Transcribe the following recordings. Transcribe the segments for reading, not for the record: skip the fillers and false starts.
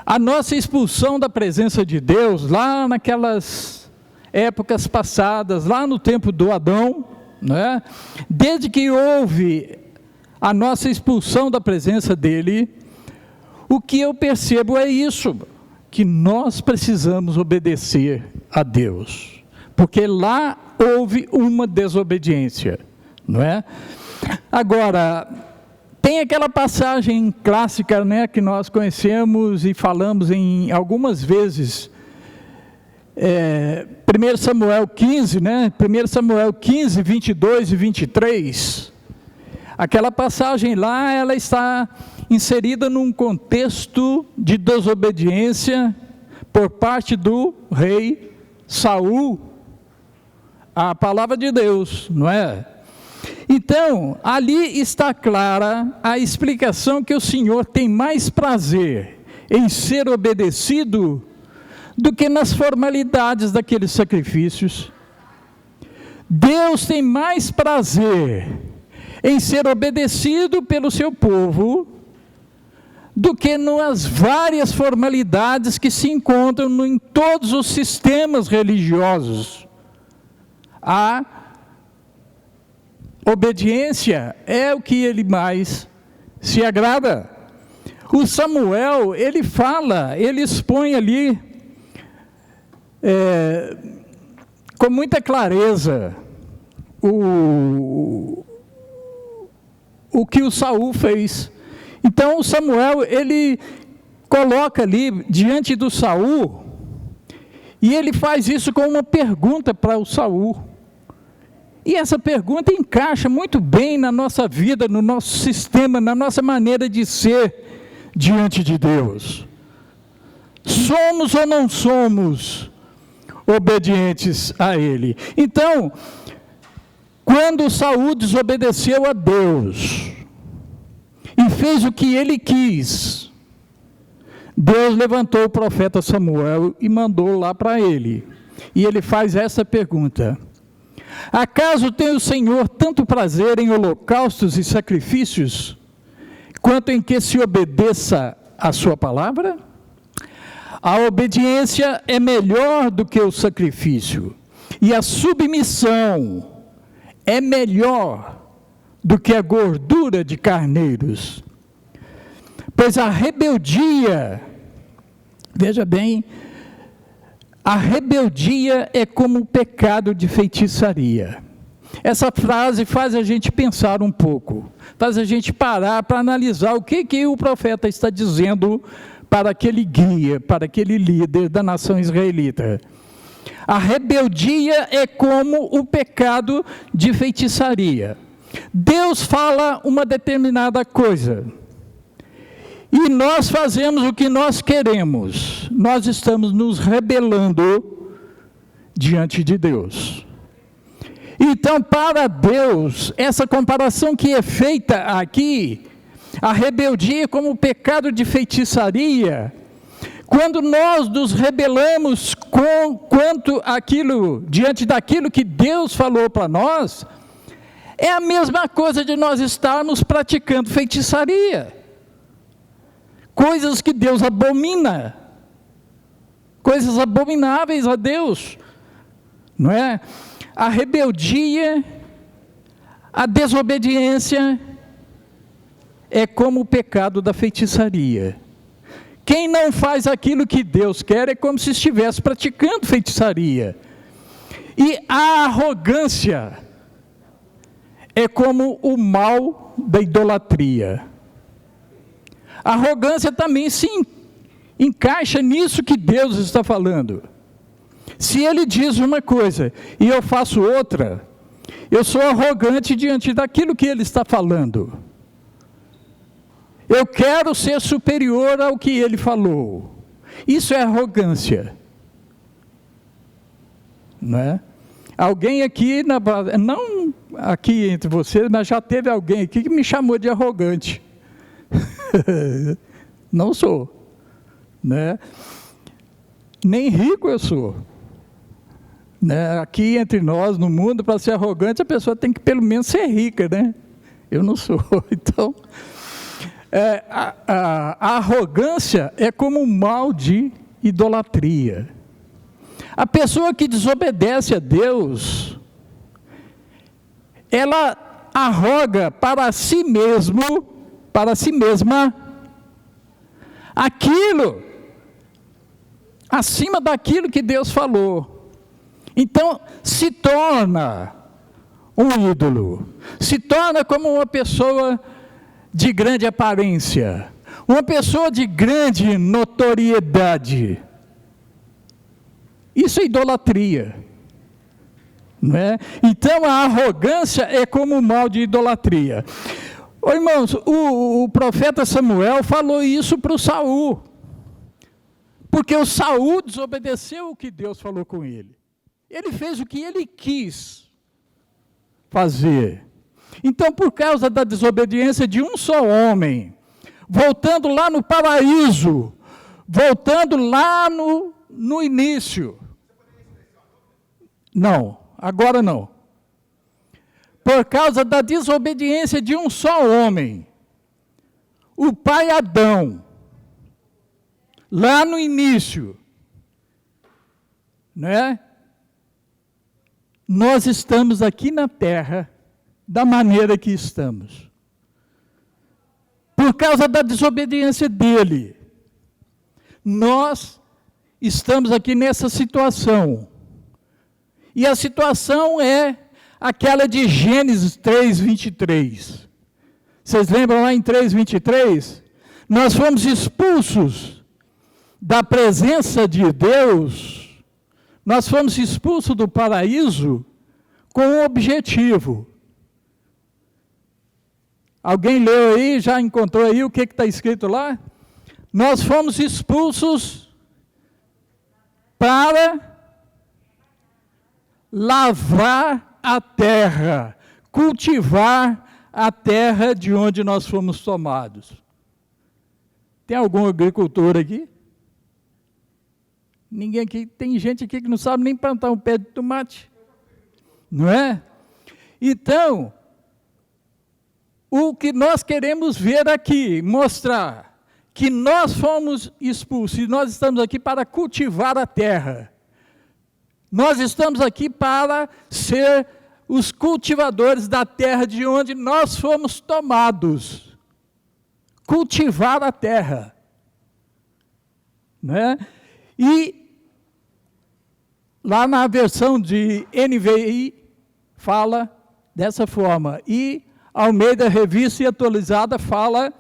A nossa expulsão da presença de Deus, lá naquelas épocas passadas, lá no tempo do Adão, né? Desde que houve a nossa expulsão da presença dele, o que eu percebo é isso, que nós precisamos obedecer a Deus, porque lá houve uma desobediência, não é? Agora, tem aquela passagem clássica, né, que nós conhecemos e falamos em algumas vezes, 1 Samuel 15, né, 1 Samuel 15, 22 e 23, aquela passagem lá, ela está inserida num contexto de desobediência por parte do rei Saul, a palavra de Deus, não é? Então, ali está clara a explicação que o Senhor tem mais prazer em ser obedecido do que nas formalidades daqueles sacrifícios. Deus tem mais prazer em ser obedecido pelo seu povo do que nas várias formalidades que se encontram em todos os sistemas religiosos. A obediência é o que ele mais se agrada. O Samuel, ele fala, ele expõe ali, com muita clareza, o que o Saul fez. Então, o Samuel, ele coloca ali diante do Saul, e ele faz isso com uma pergunta para o Saul. E essa pergunta encaixa muito bem na nossa vida, no nosso sistema, na nossa maneira de ser diante de Deus. Somos ou não somos obedientes a Ele? Então, quando Saul desobedeceu a Deus e fez o que ele quis, Deus levantou o profeta Samuel e mandou lá para ele. E ele faz essa pergunta: acaso tem o Senhor tanto prazer em holocaustos e sacrifícios, quanto em que se obedeça a sua palavra? A obediência é melhor do que o sacrifício, e a submissão é melhor do que a gordura de carneiros. Pois a rebeldia, veja bem, a rebeldia é como o pecado de feitiçaria. Essa frase faz a gente pensar um pouco, faz a gente parar para analisar o que o profeta está dizendo para aquele guia, para aquele líder da nação israelita. A rebeldia é como o pecado de feitiçaria. Deus fala uma determinada coisa, e nós fazemos o que nós queremos. Nós estamos nos rebelando diante de Deus. Então, para Deus, essa comparação que é feita aqui, a rebeldia como o pecado de feitiçaria, quando nós nos rebelamos diante daquilo que Deus falou para nós, é a mesma coisa de nós estarmos praticando feitiçaria. Coisas que Deus abomina, coisas abomináveis a Deus, não é? A rebeldia, a desobediência é como o pecado da feitiçaria. Quem não faz aquilo que Deus quer é como se estivesse praticando feitiçaria. E a arrogância é como o mal da idolatria. A arrogância também se encaixa nisso que Deus está falando. Se Ele diz uma coisa e eu faço outra, eu sou arrogante diante daquilo que Ele está falando. Eu quero ser superior ao que Ele falou. Isso é arrogância. Não é? Alguém aqui, não aqui entre vocês, mas já teve alguém aqui que me chamou de arrogante. Não sou, né? Nem rico eu sou, né? Aqui entre nós, no mundo, para ser arrogante, a pessoa tem que pelo menos ser rica, né? Eu não sou, então, a arrogância é como um mal de idolatria. A pessoa que desobedece a Deus, ela arroga para si mesma, aquilo, acima daquilo que Deus falou. Então, se torna um ídolo, se torna como uma pessoa de grande aparência, uma pessoa de grande notoriedade. Isso é idolatria, não é? Então a arrogância é como um mal de idolatria. Ô, irmãos, o profeta Samuel falou isso para o Saul, porque o Saul desobedeceu o que Deus falou com ele. Ele fez o que ele quis fazer. Então, por causa da desobediência de um só homem, voltando lá no paraíso, voltando lá no início. Não, agora não. Por causa da desobediência de um só homem, o pai Adão, lá no início, né? Nós estamos aqui na terra da maneira que estamos. Por causa da desobediência dele, nós estamos aqui nessa situação. E a situação é aquela de Gênesis 3:23. Vocês lembram lá em 3:23? Nós fomos expulsos da presença de Deus, nós fomos expulsos do paraíso com um objetivo. Alguém leu aí, já encontrou aí o que está escrito lá? Nós fomos expulsos para lavrar a terra, cultivar a terra de onde nós fomos tomados. Tem algum agricultor aqui? Ninguém aqui, tem gente aqui que não sabe nem plantar um pé de tomate, não é? Então, o que nós queremos ver aqui, mostrar que nós fomos expulsos, e nós estamos aqui para cultivar a terra. Nós estamos aqui para ser os cultivadores da terra de onde nós fomos tomados. Cultivar a terra. Né? E lá na versão de NVI, fala dessa forma. E Almeida Revista e Atualizada fala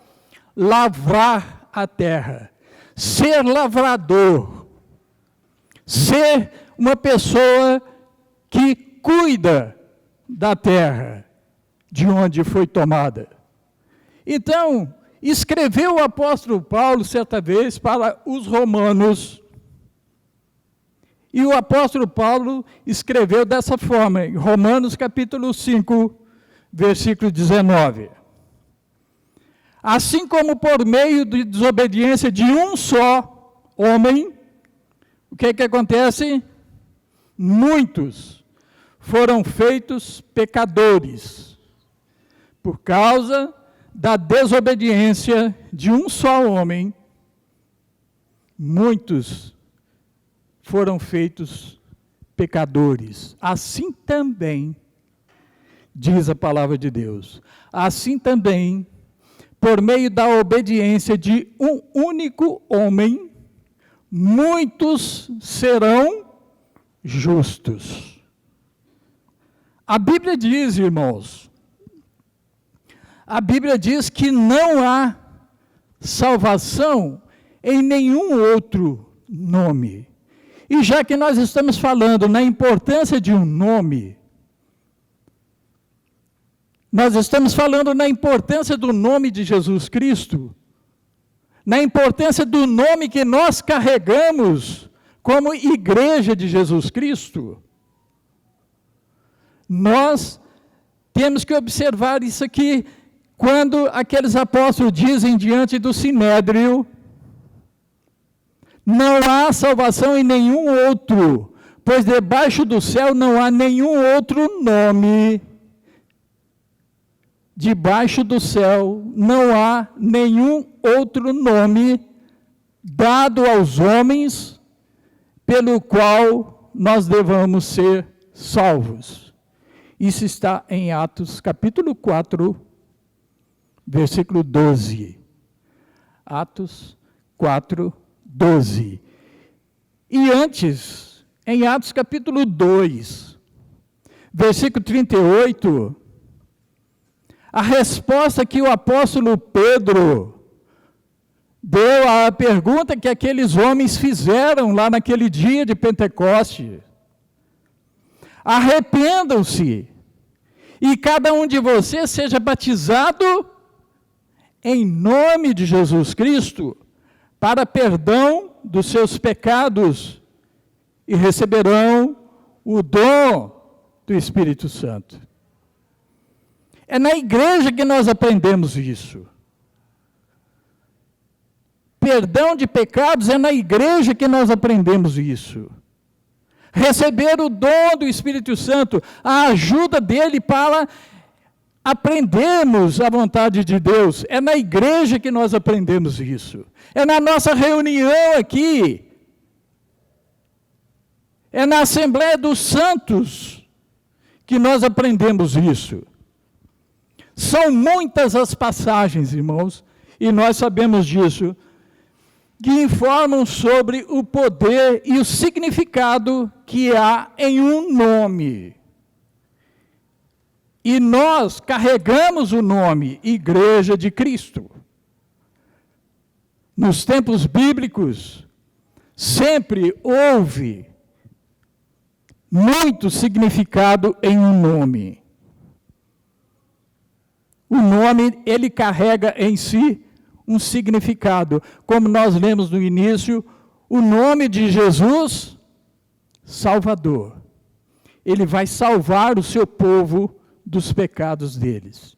lavrar a terra. Ser lavrador. Ser uma pessoa que cuida da terra de onde foi tomada. Então, escreveu o apóstolo Paulo certa vez para os romanos, e o apóstolo Paulo escreveu dessa forma, em Romanos capítulo 5, versículo 19. Assim como por meio de desobediência de um só homem, o que acontece? Muitos foram feitos pecadores, por causa da desobediência de um só homem, muitos foram feitos pecadores. Assim também, diz a palavra de Deus, assim também, por meio da obediência de um único homem, muitos serão justos. A Bíblia diz, irmãos, a Bíblia diz que não há salvação em nenhum outro nome. E já que nós estamos falando na importância de um nome, nós estamos falando na importância do nome de Jesus Cristo, na importância do nome que nós carregamos como igreja de Jesus Cristo, nós temos que observar isso aqui, quando aqueles apóstolos dizem diante do Sinédrio, não há salvação em nenhum outro, pois debaixo do céu não há nenhum outro nome debaixo do céu não há nenhum outro nome dado aos homens pelo qual nós devamos ser salvos. Isso está em Atos capítulo 4, versículo 12. Atos 4, 12. E antes, em Atos capítulo 2, versículo 38, a resposta que o apóstolo Pedro deu à pergunta que aqueles homens fizeram lá naquele dia de Pentecoste. Arrependam-se, e cada um de vocês seja batizado em nome de Jesus Cristo, para perdão dos seus pecados, e receberão o dom do Espírito Santo. É na igreja que nós aprendemos isso. Perdão de pecados é na igreja que nós aprendemos isso. Receber o dom do Espírito Santo, a ajuda dele para aprendermos a vontade de Deus. É na igreja que nós aprendemos isso. É na nossa reunião aqui. É na Assembleia dos Santos que nós aprendemos isso. São muitas as passagens, irmãos, e nós sabemos disso, que informam sobre o poder e o significado que há em um nome. E nós carregamos o nome Igreja de Cristo. Nos tempos bíblicos, sempre houve muito significado em um nome. O nome, ele carrega em si um significado. Como nós lemos no início, o nome de Jesus, Salvador. Ele vai salvar o seu povo dos pecados deles.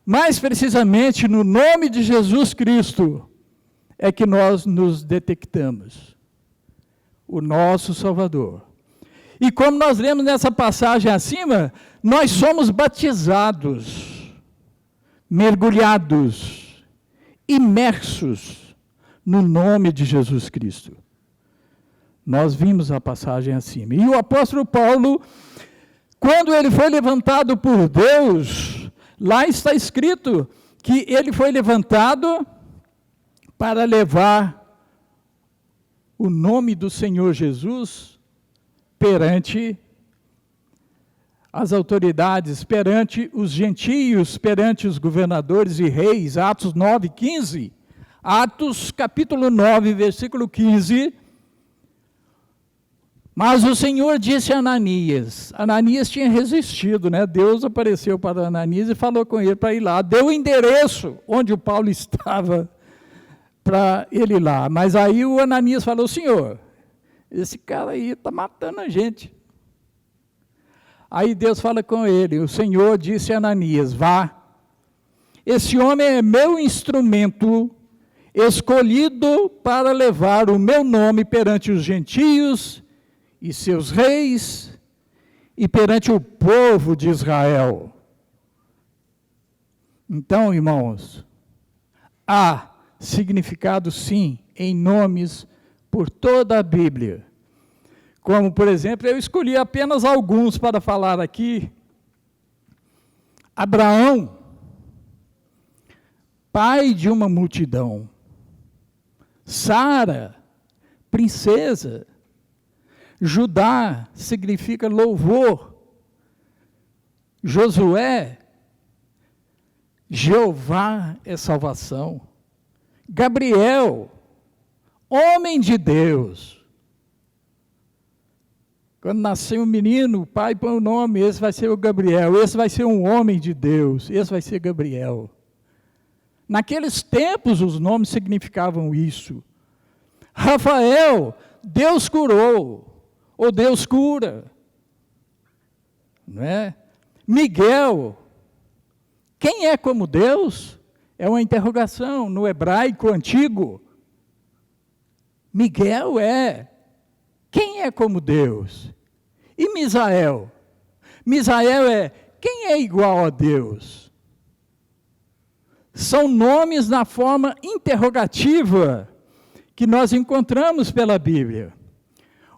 Mais precisamente, no nome de Jesus Cristo, é que nós nos detectamos. O nosso Salvador. E como nós lemos nessa passagem acima, nós somos batizados, mergulhados, imersos no nome de Jesus Cristo. Nós vimos a passagem acima. E o apóstolo Paulo, quando ele foi levantado por Deus, lá está escrito que ele foi levantado para levar o nome do Senhor Jesus perante as autoridades, perante os gentios, perante os governadores e reis. Atos 9, 15. Atos capítulo 9, versículo 15. Mas o Senhor disse a Ananias. Ananias tinha resistido, né? Deus apareceu para Ananias e falou com ele para ir lá. Deu o endereço onde o Paulo estava para ele ir lá. Mas aí o Ananias falou: Senhor, esse cara aí está matando a gente. Aí Deus fala com ele, o Senhor disse a Ananias: vá, esse homem é meu instrumento, escolhido para levar o meu nome perante os gentios e seus reis, e perante o povo de Israel. Então, irmãos, há significado sim, em nomes por toda a Bíblia. Como, por exemplo, eu escolhi apenas alguns para falar aqui. Abraão, pai de uma multidão. Sara, princesa. Judá significa louvor. Josué, Jeová é salvação. Gabriel, homem de Deus. Quando nascer um menino, o pai põe o nome, esse vai ser o Gabriel, esse vai ser um homem de Deus, esse vai ser Gabriel. Naqueles tempos, os nomes significavam isso. Rafael, Deus curou, ou Deus cura. Não é? Miguel, quem é como Deus? É uma interrogação no hebraico antigo. Miguel é. Quem é como Deus? E Misael? Misael é quem é igual a Deus? São nomes na forma interrogativa que nós encontramos pela Bíblia.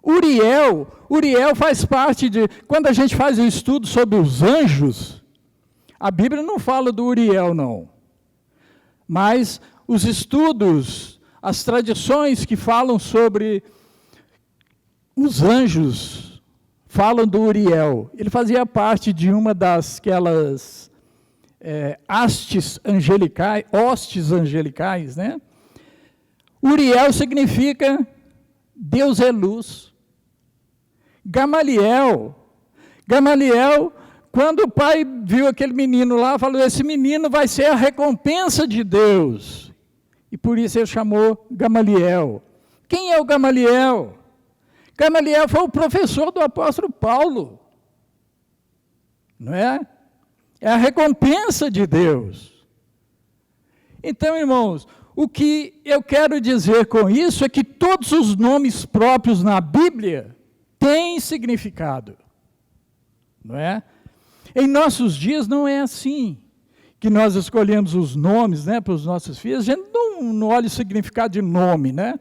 Uriel faz parte de... Quando a gente faz um estudo sobre os anjos, a Bíblia não fala do Uriel, não. Mas os estudos, as tradições que falam sobre os anjos, falam do Uriel. Ele fazia parte de uma hostes angelicais, né? Uriel significa Deus é luz. Gamaliel, quando o pai viu aquele menino lá, falou, esse menino vai ser a recompensa de Deus. E por isso ele chamou Gamaliel. Quem é o Gamaliel? Gamaliel foi o professor do apóstolo Paulo. Não é? É a recompensa de Deus. Então, irmãos, o que eu quero dizer com isso é que todos os nomes próprios na Bíblia têm significado. Não é? Em nossos dias não é assim, que nós escolhemos os nomes, né, para os nossos filhos. A gente não olha o significado de nome, né?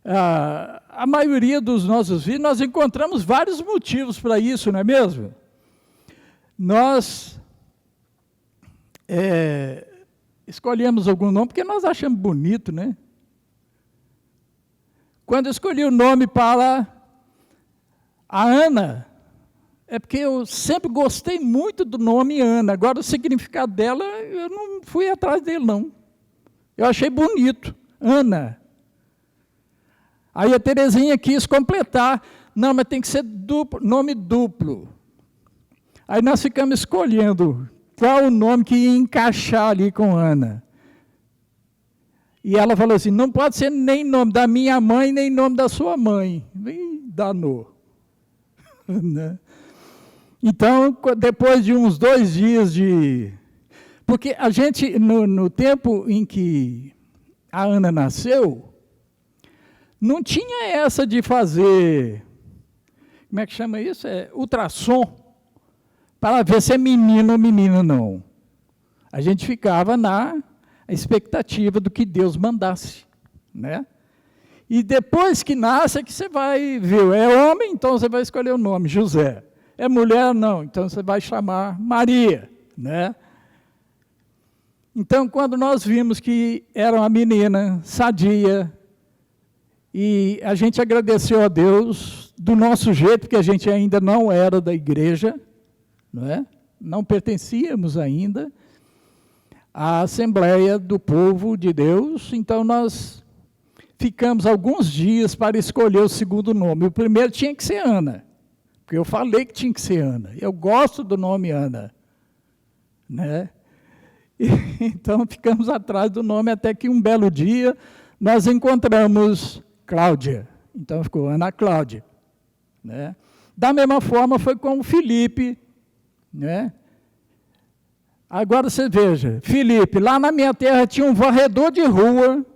A maioria dos nossos filhos, nós encontramos vários motivos para isso, não é mesmo? Nós escolhemos algum nome porque nós achamos bonito, né? Quando eu escolhi o nome para a Ana, é porque eu sempre gostei muito do nome Ana. Agora, o significado dela, eu não fui atrás dele, não. Eu achei bonito, Ana. Aí a Terezinha quis completar. Não, mas tem que ser nome duplo. Aí nós ficamos escolhendo qual o nome que ia encaixar ali com Ana. E ela falou assim, não pode ser nem nome da minha mãe, nem nome da sua mãe. Ih, danou. Então, depois de uns 2 dias de... Porque a gente, no tempo em que a Ana nasceu, não tinha essa de fazer, como é que chama isso? Ultrassom, para ver se é menino ou menina, não. A gente ficava na expectativa do que Deus mandasse, né? E depois que nasce é que você vai ver, é homem, então você vai escolher o nome, José. É mulher, não, então você vai chamar Maria, né? Então, quando nós vimos que era uma menina sadia, e a gente agradeceu a Deus do nosso jeito, porque a gente ainda não era da igreja, não é? Não pertencíamos ainda à Assembleia do Povo de Deus, então nós ficamos alguns dias para escolher o segundo nome. O primeiro tinha que ser Ana, porque eu falei que tinha que ser Ana. Eu gosto do nome Ana, né? Então ficamos atrás do nome até que um belo dia nós encontramos Cláudia. Então ficou Ana Cláudia, né? Da mesma forma foi com o Felipe, né? Agora você veja, Felipe, lá na minha terra tinha um varredor de rua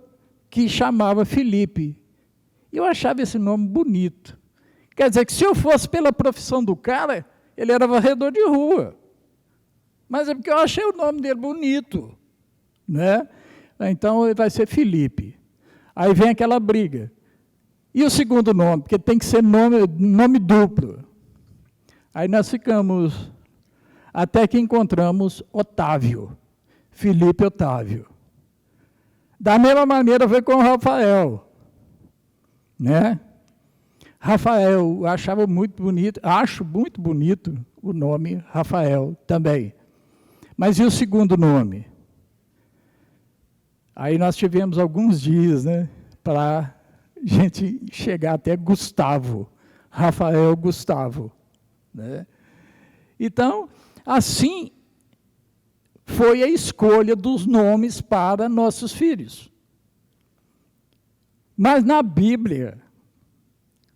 que chamava Felipe. Eu achava esse nome bonito. Quer dizer que se eu fosse pela profissão do cara, ele era varredor de rua. Mas é porque eu achei o nome dele bonito, né? Então ele vai ser Felipe. Aí vem aquela briga. E o segundo nome? Porque tem que ser nome duplo. Aí nós ficamos, até que encontramos Otávio, Felipe Otávio. Da mesma maneira foi com o Rafael, né? Rafael, eu achava muito bonito, acho muito bonito o nome Rafael também. Mas e o segundo nome? Aí nós tivemos alguns dias, né, para a gente chegar até Gustavo, Rafael Gustavo, né? Então, assim foi a escolha dos nomes para nossos filhos. Mas na Bíblia,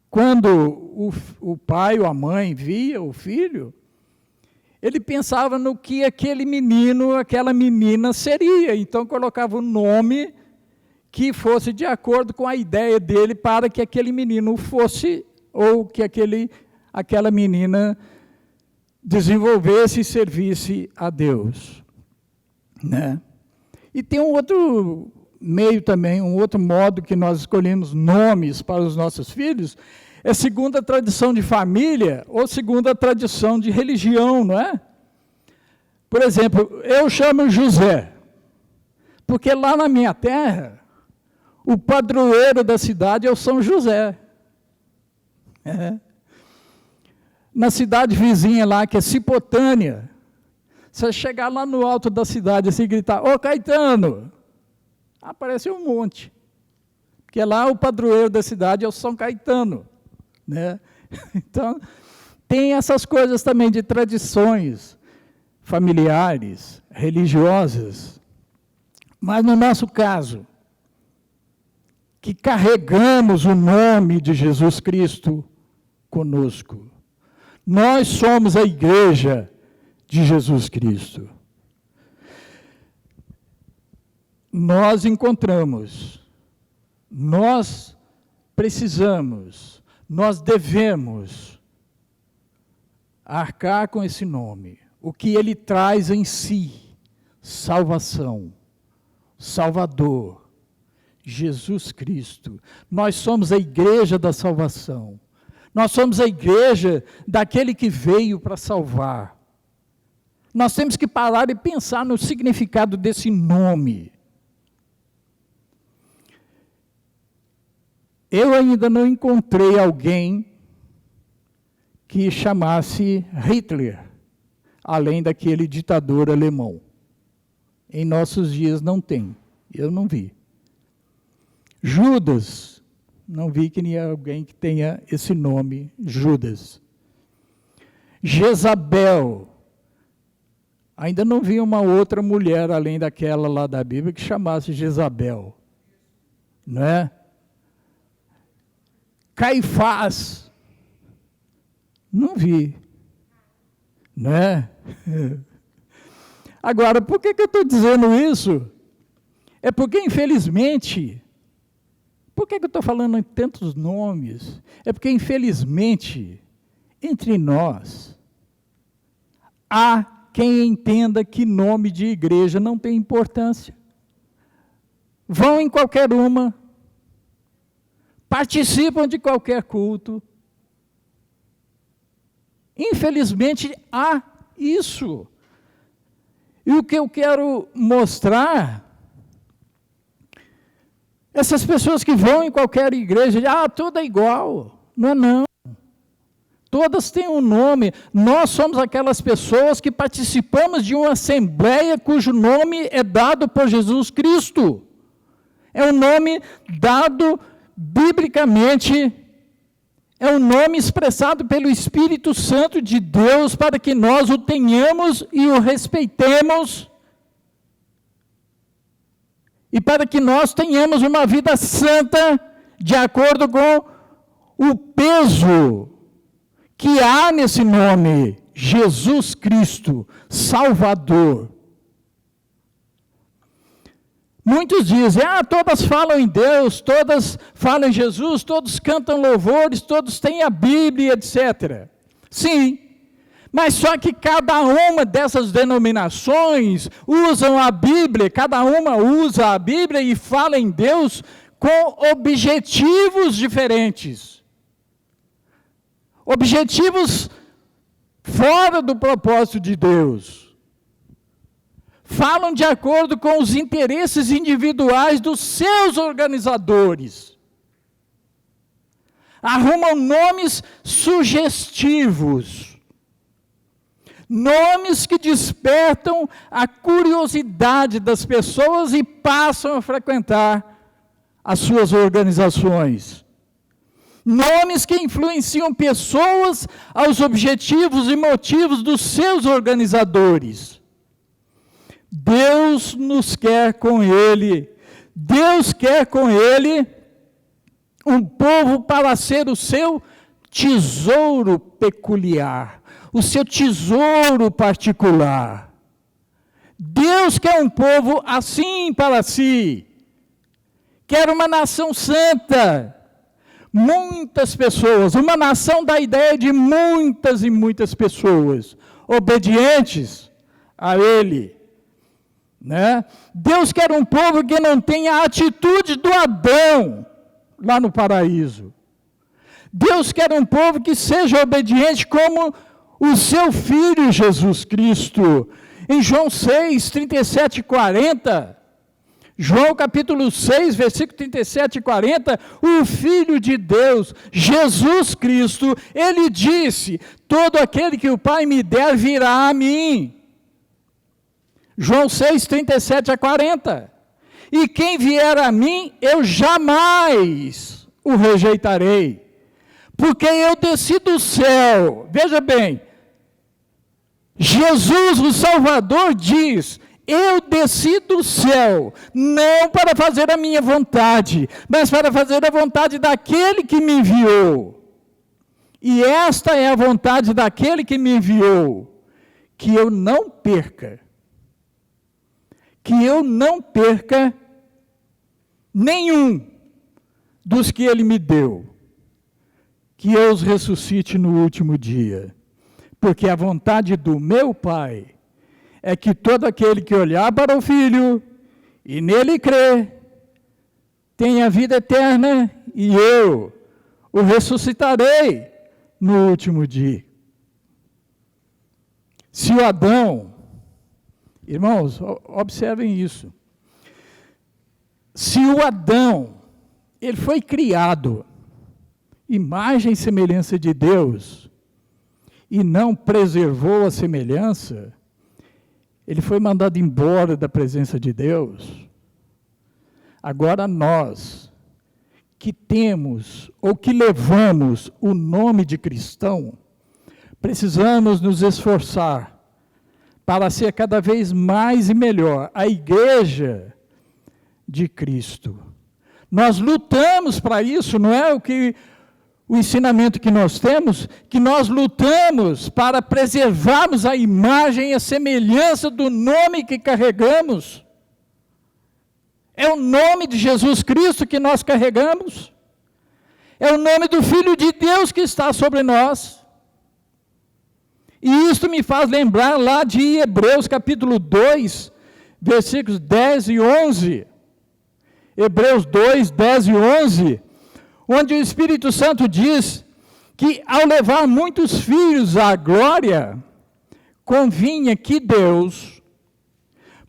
quando o pai ou a mãe via o filho, ele pensava no que aquele menino, aquela menina seria. Então colocava o nome que fosse de acordo com a ideia dele para que aquele menino fosse, ou que aquela menina desenvolvesse e servisse a Deus, né? E tem um outro meio também, um outro modo que nós escolhemos nomes para os nossos filhos, é segundo a tradição de família ou segundo a tradição de religião, não é? Por exemplo, eu chamo José, porque lá na minha terra, o padroeiro da cidade é o São José. Na cidade vizinha lá, que é Cipotânia, você chegar lá no alto da cidade assim, e gritar, ô Caetano, aparece um monte. Porque lá o padroeiro da cidade é o São Caetano, né? Então, tem essas coisas também de tradições familiares, religiosas. Mas no nosso caso, que carregamos o nome de Jesus Cristo conosco, nós somos a igreja de Jesus Cristo. Nós encontramos, nós precisamos, nós devemos arcar com esse nome, o que ele traz em si: salvação, Salvador, Jesus Cristo. Nós somos a igreja da salvação. Nós somos a igreja daquele que veio para salvar. Nós temos que parar e pensar no significado desse nome. Eu ainda não encontrei alguém que chamasse Hitler, além daquele ditador alemão. Em nossos dias não tem, eu não vi. Judas, não vi que nem alguém que tenha esse nome, Judas. Jezabel, ainda não vi uma outra mulher, além daquela lá da Bíblia, que chamasse Jezabel. Não é? Caifás, não vi. Não é? Agora, por que eu estou dizendo isso? É porque, infelizmente, por que eu estou falando em tantos nomes? É porque, infelizmente, entre nós, há quem entenda que nome de igreja não tem importância. Vão em qualquer uma, participam de qualquer culto. Infelizmente, há isso. E o que eu quero mostrar, essas pessoas que vão em qualquer igreja, tudo é igual. Não é não. Todas têm um nome. Nós somos aquelas pessoas que participamos de uma assembleia cujo nome é dado por Jesus Cristo. É um nome dado biblicamente, é um nome expressado pelo Espírito Santo de Deus para que nós o tenhamos e o respeitemos. E para que nós tenhamos uma vida santa, de acordo com o peso que há nesse nome, Jesus Cristo, Salvador. Muitos dizem, todas falam em Deus, todas falam em Jesus, todos cantam louvores, todos têm a Bíblia, etc. Sim, mas só que cada uma dessas denominações usam a Bíblia, cada uma usa a Bíblia e fala em Deus com objetivos diferentes. Objetivos fora do propósito de Deus. Falam de acordo com os interesses individuais dos seus organizadores. Arrumam nomes sugestivos. Nomes que despertam a curiosidade das pessoas e passam a frequentar as suas organizações. Nomes que influenciam pessoas aos objetivos e motivos dos seus organizadores. Deus nos quer com Ele. Deus quer com Ele um povo para ser o seu tesouro peculiar, o seu tesouro particular. Deus quer um povo assim para si. Quer uma nação santa, Muitas pessoas, uma nação dá ideia de muitas e muitas pessoas obedientes a Ele, né? Deus quer um povo que não tenha a atitude do Adão lá no paraíso. Deus quer um povo que seja obediente como o seu Filho Jesus Cristo. Em João 6, 37 e 40, João capítulo 6, versículo 37 e 40, o Filho de Deus, Jesus Cristo, Ele disse, todo aquele que o Pai me der virá a mim. João 6, 37 a 40. E quem vier a mim, eu jamais o rejeitarei. Porque eu desci do céu. Veja bem, Jesus, o Salvador, diz, eu desci do céu, não para fazer a minha vontade, mas para fazer a vontade daquele que me enviou. E esta é a vontade daquele que me enviou, que eu não perca nenhum dos que ele me deu, que eu os ressuscite no último dia. Porque a vontade do meu Pai é que todo aquele que olhar para o Filho e nele crer, tenha vida eterna, e eu o ressuscitarei no último dia. Se o Adão, irmãos, observem isso. Se o Adão, ele foi criado, imagem e semelhança de Deus, e não preservou a semelhança, ele foi mandado embora da presença de Deus. Agora nós, que temos, ou que levamos o nome de cristão, precisamos nos esforçar para ser cada vez mais e melhor a igreja de Cristo. Nós lutamos para isso, não é o ensinamento que nós temos, que nós lutamos para preservarmos a imagem e a semelhança do nome que carregamos. É o nome de Jesus Cristo que nós carregamos. É o nome do Filho de Deus que está sobre nós. E isto me faz lembrar lá de Hebreus capítulo 2, versículos 10 e 11. Hebreus 2, 10 e 11, onde o Espírito Santo diz que ao levar muitos filhos à glória, convinha que Deus,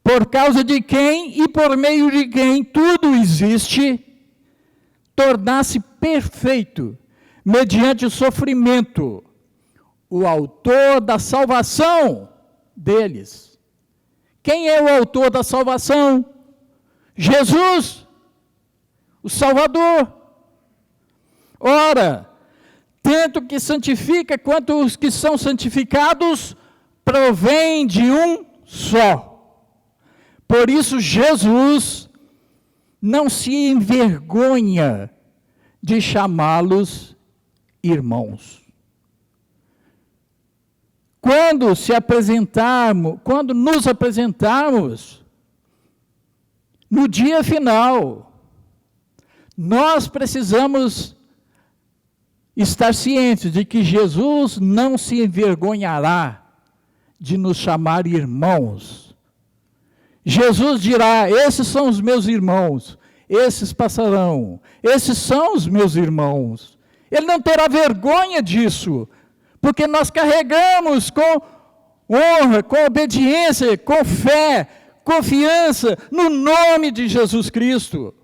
por causa de quem e por meio de quem tudo existe, tornasse perfeito, mediante o sofrimento, o autor da salvação deles. Quem é o autor da salvação? Jesus, o Salvador. Ora, tanto que santifica quanto os que são santificados provém de um só. Por isso Jesus não se envergonha de chamá-los irmãos. Quando nos apresentarmos no dia final, nós precisamos estar cientes de que Jesus não se envergonhará de nos chamar irmãos. Jesus dirá, esses são os meus irmãos, esses passarão, esses são os meus irmãos. Ele não terá vergonha disso, porque nós carregamos com honra, com obediência, com fé, confiança no nome de Jesus Cristo.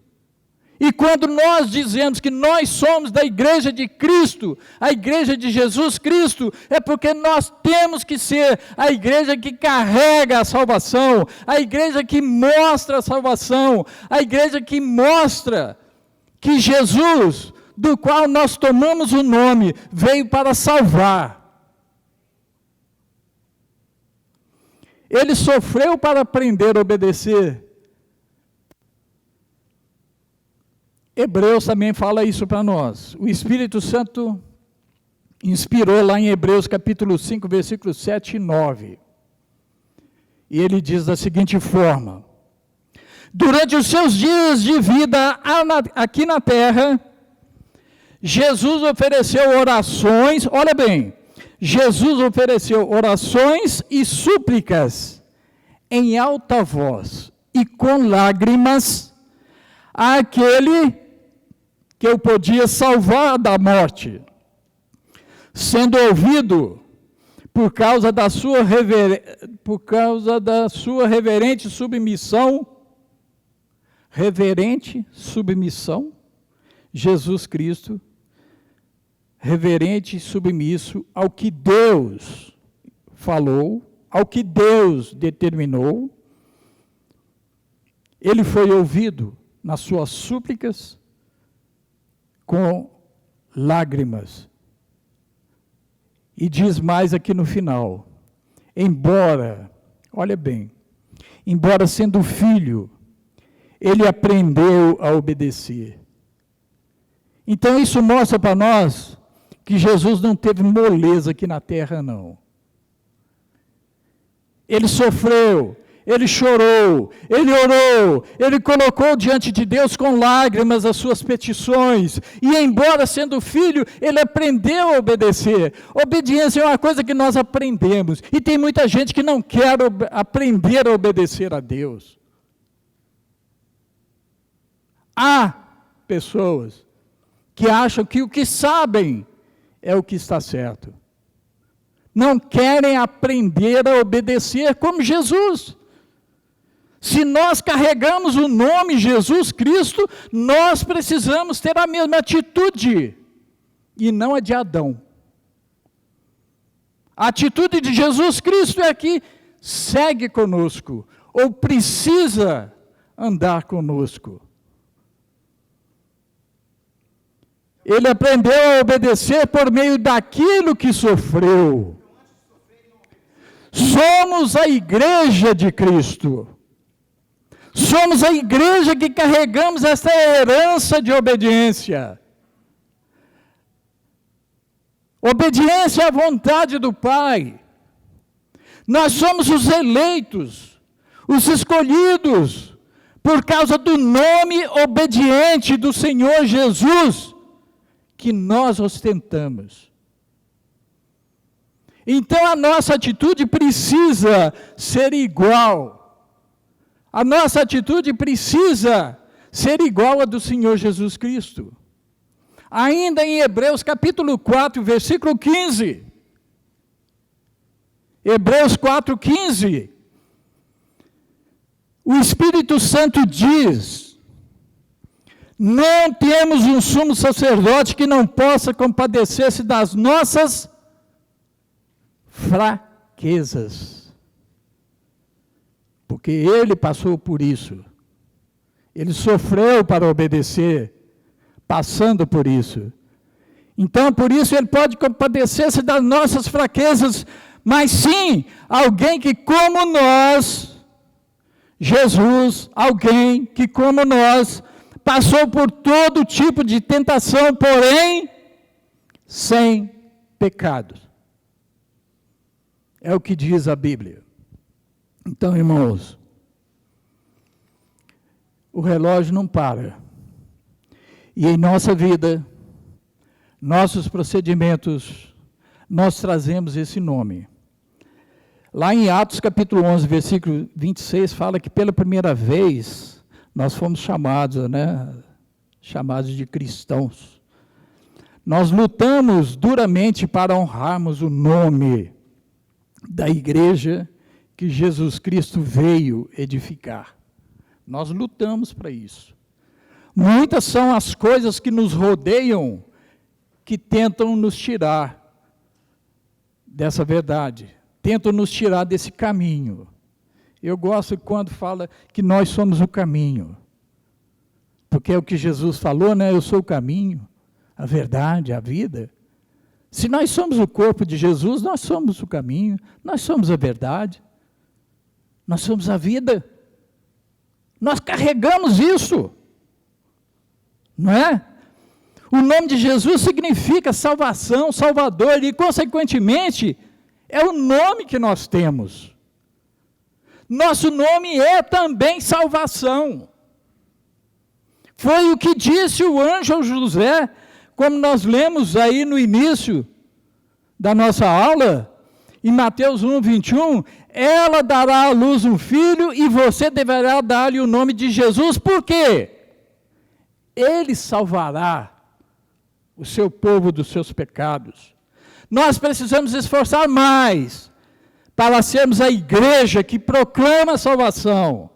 E quando nós dizemos que nós somos da igreja de Cristo, a igreja de Jesus Cristo, é porque nós temos que ser a igreja que carrega a salvação, a igreja que mostra a salvação, a igreja que mostra que Jesus, do qual nós tomamos o nome, veio para salvar. Ele sofreu para aprender a obedecer. Hebreus também fala isso para nós. O Espírito Santo inspirou lá em Hebreus capítulo 5, versículos 7 e 9. E ele diz da seguinte forma: durante os seus dias de vida aqui na terra, Jesus ofereceu orações, olha bem, Jesus ofereceu orações e súplicas em alta voz e com lágrimas àquele que o podia salvar da morte, sendo ouvido por causa da sua reverente submissão, Jesus Cristo, reverente e submisso ao que Deus falou, ao que Deus determinou. Ele foi ouvido nas suas súplicas com lágrimas. E diz mais aqui no final, embora, olha bem, embora sendo filho, ele aprendeu a obedecer. Então isso mostra para nós que Jesus não teve moleza aqui na terra, não. Ele sofreu, ele chorou, ele orou, ele colocou diante de Deus com lágrimas as suas petições, e embora sendo filho, ele aprendeu a obedecer. Obediência é uma coisa que nós aprendemos, e tem muita gente que não quer aprender a obedecer a Deus. Há pessoas que acham que o que sabem é o que está certo. Não querem aprender a obedecer como Jesus. Se nós carregamos o nome Jesus Cristo, nós precisamos ter a mesma atitude, e não a de Adão. A atitude de Jesus Cristo é que segue conosco, ou precisa andar conosco. Ele aprendeu a obedecer por meio daquilo que sofreu. Somos a igreja de Cristo. Somos a igreja que carregamos essa herança de obediência. Obediência à vontade do Pai. Nós somos os eleitos, os escolhidos, por causa do nome obediente do Senhor Jesus, que nós ostentamos. Então a nossa atitude precisa ser igual. A nossa atitude precisa ser igual à do Senhor Jesus Cristo. Ainda em Hebreus capítulo 4, versículo 15. Hebreus 4, 15. O Espírito Santo diz: não temos um sumo sacerdote que não possa compadecer-se das nossas fraquezas. Porque ele passou por isso. Ele sofreu para obedecer, passando por isso. Então, por isso, ele pode compadecer-se das nossas fraquezas, mas sim, alguém que como nós, Jesus, alguém que como nós, passou por todo tipo de tentação, porém, sem pecado. É o que diz a Bíblia. Então, irmãos, o relógio não para. E em nossa vida, nossos procedimentos, nós trazemos esse nome. Lá em Atos capítulo 11, versículo 26, fala que pela primeira vez nós fomos chamados de cristãos. Nós lutamos duramente para honrarmos o nome da igreja que Jesus Cristo veio edificar. Nós lutamos para isso. Muitas são as coisas que nos rodeiam, que tentam nos tirar dessa verdade, tentam nos tirar desse caminho. Eu gosto quando fala que nós somos o caminho, porque é o que Jesus falou, né? Eu sou o caminho, a verdade, a vida. Se nós somos o corpo de Jesus, nós somos o caminho, nós somos a verdade. Nós somos a vida. Nós carregamos isso. Não é? O nome de Jesus significa salvação, salvador, e consequentemente, é o nome que nós temos. Nosso nome é também salvação. Foi o que disse o anjo ao José, como nós lemos aí no início da nossa aula, em Mateus 1, 21, ela dará à luz um filho e você deverá dar-lhe o nome de Jesus. Por quê? Ele salvará o seu povo dos seus pecados. Nós precisamos esforçar mais para sermos a igreja que proclama a salvação,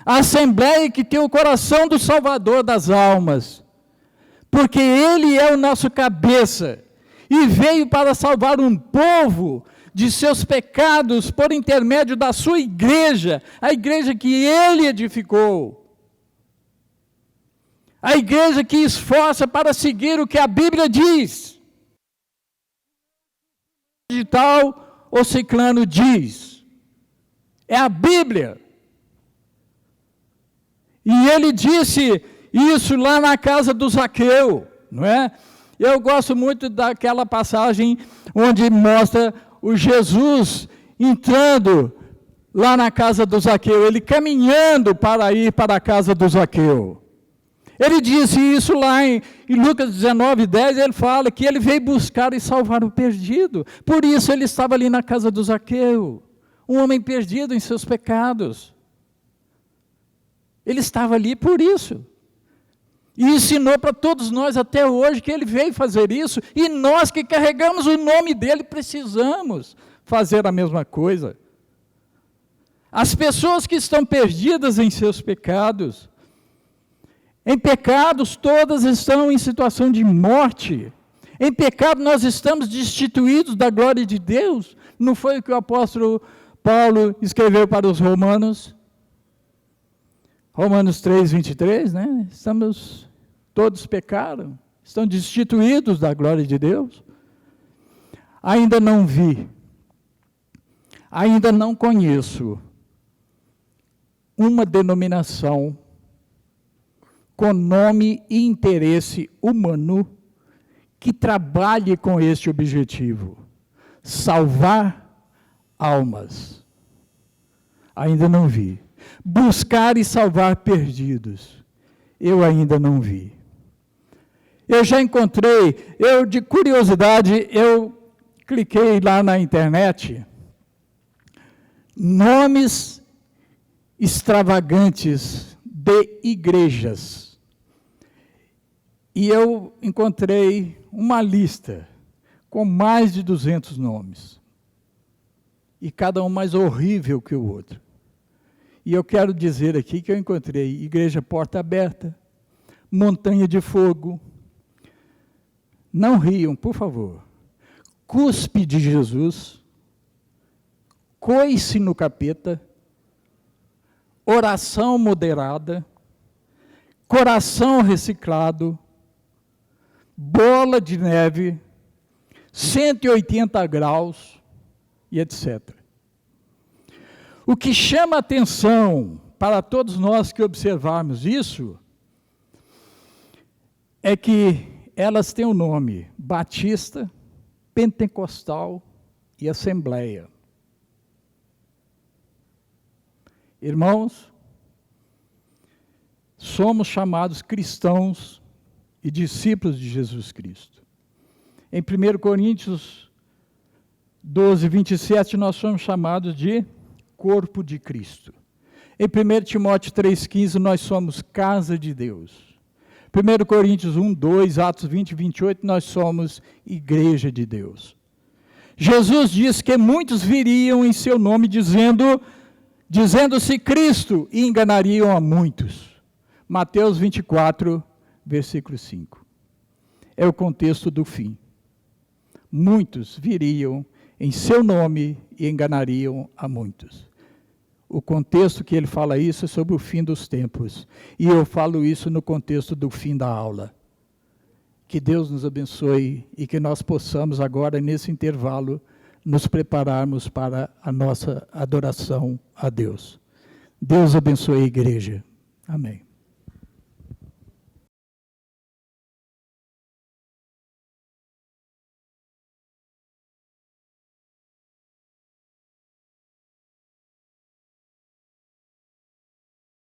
a assembleia que tem o coração do Salvador das almas, porque Ele é o nosso cabeça e veio para salvar um povo de seus pecados por intermédio da sua igreja, a igreja que Ele edificou. A igreja que esforça para seguir o que a Bíblia diz. De tal ou ciclano diz. É a Bíblia. E ele disse isso lá na casa do Zaqueu, não é? Eu gosto muito daquela passagem onde mostra o Jesus entrando lá na casa do Zaqueu, ele caminhando para ir para a casa do Zaqueu. Ele disse isso lá em Lucas 19, 10, ele fala que ele veio buscar e salvar o perdido. Por isso ele estava ali na casa do Zaqueu, um homem perdido em seus pecados. Ele estava ali por isso. E ensinou para todos nós até hoje que ele veio fazer isso, e nós que carregamos o nome dele precisamos fazer a mesma coisa. As pessoas que estão perdidas em seus pecados, em pecados todas estão em situação de morte. Em pecado nós estamos destituídos da glória de Deus. Não foi o que o apóstolo Paulo escreveu para os romanos? Romanos 3, 23, né? Todos pecaram, estão destituídos da glória de Deus. Ainda não vi, ainda não conheço uma denominação com nome e interesse humano que trabalhe com este objetivo, salvar almas. Ainda não vi. Buscar e salvar perdidos. Eu ainda não vi. Eu já encontrei, de curiosidade, eu cliquei lá na internet, nomes extravagantes de igrejas. E eu encontrei uma lista com mais de 200 nomes. E cada um mais horrível que o outro. E eu quero dizer aqui que eu encontrei Igreja Porta Aberta, Montanha de Fogo, não riam, por favor, Cuspe de Jesus, Coice no Capeta, Oração Moderada, Coração Reciclado, Bola de Neve, 180 graus e etc. O que chama a atenção para todos nós que observarmos isso, é que elas têm o nome Batista, Pentecostal e Assembleia. Irmãos, somos chamados cristãos e discípulos de Jesus Cristo. Em 1 Coríntios 12, 27, nós somos chamados de corpo de Cristo. Em 1 Timóteo 3,15, nós somos casa de Deus. 1 Coríntios 1, 2, Atos 20, 28, nós somos igreja de Deus. Jesus disse que muitos viriam em seu nome dizendo-se Cristo, e enganariam a muitos. Mateus 24, versículo 5. É o contexto do fim. Muitos viriam em seu nome e enganariam a muitos. O contexto que ele fala isso é sobre o fim dos tempos. E eu falo isso no contexto do fim da aula. Que Deus nos abençoe e que nós possamos agora, nesse intervalo, nos prepararmos para a nossa adoração a Deus. Deus abençoe a igreja. Amém.